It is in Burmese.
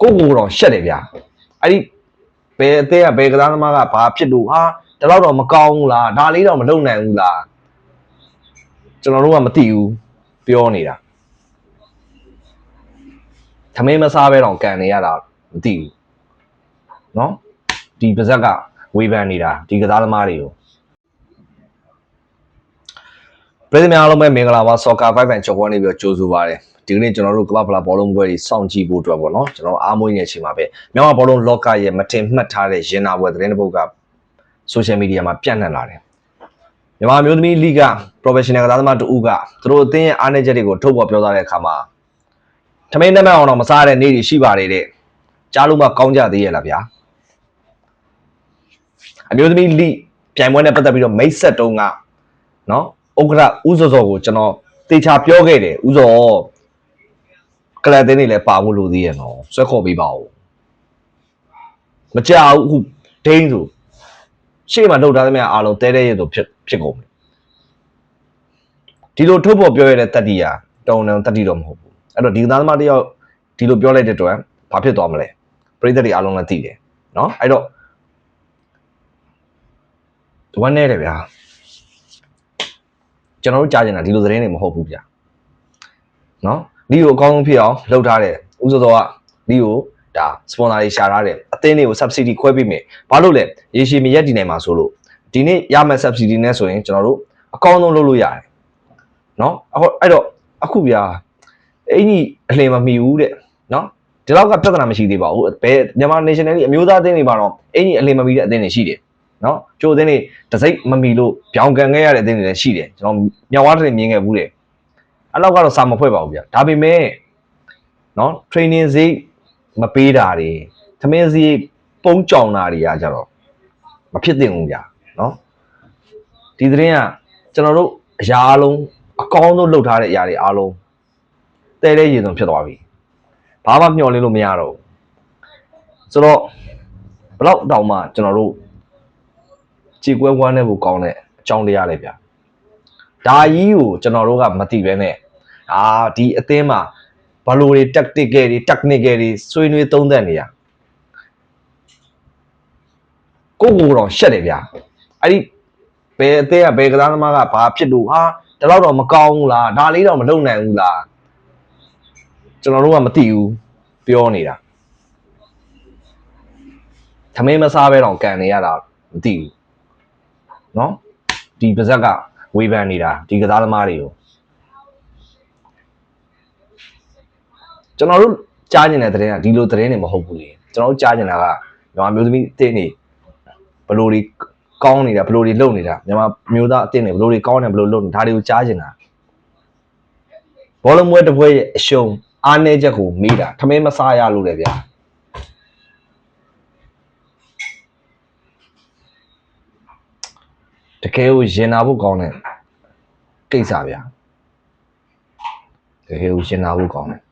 ကိုတော့ရှက်တယ်ဗျာအဲ့ဒီဘယ်အသေးကဘယ်ကစားသမားကဘာဖြစ်လို့ဟာတလောက်တော့မကောင်းဘူးလားဒါလေးတော့မလုပ်နိုင်ဘူးလားကျွန်တော်တို့ကမသိဘူးပြောနေတာသမင်းမစားပဲတော့ကန်နေရတာမသိဘူးเนาะဒီပါဇက်ကဝေဖန်နေတာဒီကစားသမားတွေကိုပြည်သူများအားလုံးပဲမင်္ဂလာပါဆော့ကာ5 ကြော်ပေါ်နေပြီးတော့ကြိုးဆိုပါတယ်ဒီကနေ့ကျွန်တော်တို့ကမ္ဘာဖလားဘောလုံးပွဲတွေစောင့်ကြည့်ဖို့အတွက်ပေါ့နော်ကျွန်တော်အားမွေးနေတဲ့အချိန်မှာပဲမြန်မာဘောလုံးလောကရဲ့မတင်မှတ်ထားတဲ့ရင်နာပွဲသတင်းတစ်ပုဒ်က social media မှာပြန့်နှံ့လာတယ်မြန်မာမျိုးသမီးလိဂ professional ကစားသမားတူကသူတို့အသင်းရဲ့အားနည်းချက်တွေကိုထုတ်ဖော်ပြောသားတဲ့အခါမှာထမင်းနှမအောင်တော့မစားတဲ့နေ့တွေရှိပါတယ်တဲ့ကြားလို့မှကောင်းကြသေးရဲ့လားဗျာအမျိုးသမီးလိပြိုင်ပွဲနဲ့ပတ်သက်ပြီးတော့မိတ်ဆက်တုံးကနော်ဥက္ကဋ္ဌဦးစောစောကိုကျွန်တော်တေချာပြောခဲ့တယ်ဦးစောကလပ်တင်းတွေလည်းပါဖို့လိုသေးရဲ့နော်ဆွဲခေါ်ပေးပါဦးမကြောက်အခုဒိန်းဆိုရှေ့မှာလှုပ်ထားသမျှအားလုံးတဲတဲရဲဆိုဖြစ်ကုန်ပြီဒီလိုထုတ်ဖို့ပြောရတဲ့တတိယတုံတတိတော့မဟုတ်ဘူးအဲ့တော့ဒီကစားသမားတယောက်ဒီလိုပြောလိုက်တဲ့အတွက်ဘာဖြစ်သွားမလဲပရိသတ်တွေအားလုံးလည်းသိတယ်နော်အဲ့တော့ဝမ်းနေတယ်ဗျာကျွန်တော်တို့ကြားကျင်တာဒီလိုသတင်းတွေမဟုတ်ဘူးဗျာနော်လီကိုအကောင်းဆုံးဖြစ်အောင်လှုပ်ထားတယ်ဥစောစောကလီကိုဒါစပွန်ဆာတွေရှာထားတယ်အသင်းတွေကို subsidy ခွဲပေးမယ်ဘာလို့လဲရေရှည်မရက်တည်နိုင်မှာဆိုလို့ဒီနေ့ရမယ့် subsidy နဲ့ဆိုရင်ကျွန်တော်တို့အကောင်းဆုံးလုပ်လို့ရတယ်နော်အဲ့တော့အခုဗျာအင်ကြီးအလှင်မမီဘူးတဲ့နော်ဒီလောက်ကပြဿနာမရှိသေးပါဘူးဘယ်မြန်မာ nationally အမျိုးသားအသင်းတွေမှာတော့အင်ကြီးအလှင်မမီတဲ့အသင်းတွေရှိတယ်နော်ကျိုးအသင်းတွေတစိမ့်မမီလို့ပြောင်းကန်ခဲ့ရတဲ့အသင်းတွေလည်းရှိတယ်ကျွန်တော်မြောက်ဝါးတွေမြင်ခဲ့ဘူးတယ်အဲ့လောက်ကတော့စာမဖွဲ့ပါဘူးဗျာဒါပေမဲ့နော် training စိမပေးတာတွေသမင်းစီပုံးကြောင်တာတွေကကြတော့မဖြစ်သင့်ဘူးဗျာနော်ဒီသတင်းကကျွန်တော်တို့အရာအလုံးအကောင်းဆုံးလုပ်ထားတဲ့အရာတွေအားလုံးတဲတဲရေစုံဖြစ်သွားပြီဘာမှမျှော်လင့်လို့မရတော့ဘူးဆိုတော့ဘလောက်တောင်မှကျွန်တော်တို့ကြေကွဲဝမ်းနေဖို့ကောင်းတဲ့အကြောင်းတရားလေးဗျာဒါကြီးကိုကျွန်တော်တို့ကမသိပဲနဲ့ဒီအသင်းမှာဘလိုတွေ technical တွေဆွေးနွေးသုံးသပ်နေရကိုတော့ရှက်တယ်ဗျာအဲ့ဒီဘယ်အသင်းကဘယ်ကစားသမားကဘာဖြစ်လို့ဟာတလောက်တော့မကောင်းဘူးလားဒါလေးတော့မလုပ်နိုင်ဘူးလားကျွန်တော်တို့ကမသိဘူးပြောနေတာသမင်းမစားပဲတော့ကန်နေရတာမသိဘူးနော်ဒီပါဇက်ကဝေဖန်နေတာဒီကစားသမားတွေကိုကျွန်တော်တို့ကြားကျင်တဲ့သတင်းကဒီလိုသတင်းတွေမဟုတ်ဘူးလေကျွန်တော်တို့ကြားကျင်တာကမြန်မာမျိုးသမီးအသင်းတွေဘလိုတွေကောင်းနေတာဘလိုတွေလုပ်နေတာမြန်မာမျိုးသားအသင်းတွေဘလိုတွေကောင်းနေဘလိုလုပ်နေဒါတွေကိုကြားကျင်တာဘောလုံးပွဲတစ်ပွဲရဲ့အရှုံးအားနည်းချက်ကိုမေးတာထမင်းမစားရလို့လေဗျာတကယ်ကိုရင်နာဖို့ကောင်းတဲ့ကိစ္စဗျာတကယ်ကိုရင်နာဖို့ကောင်းတယ်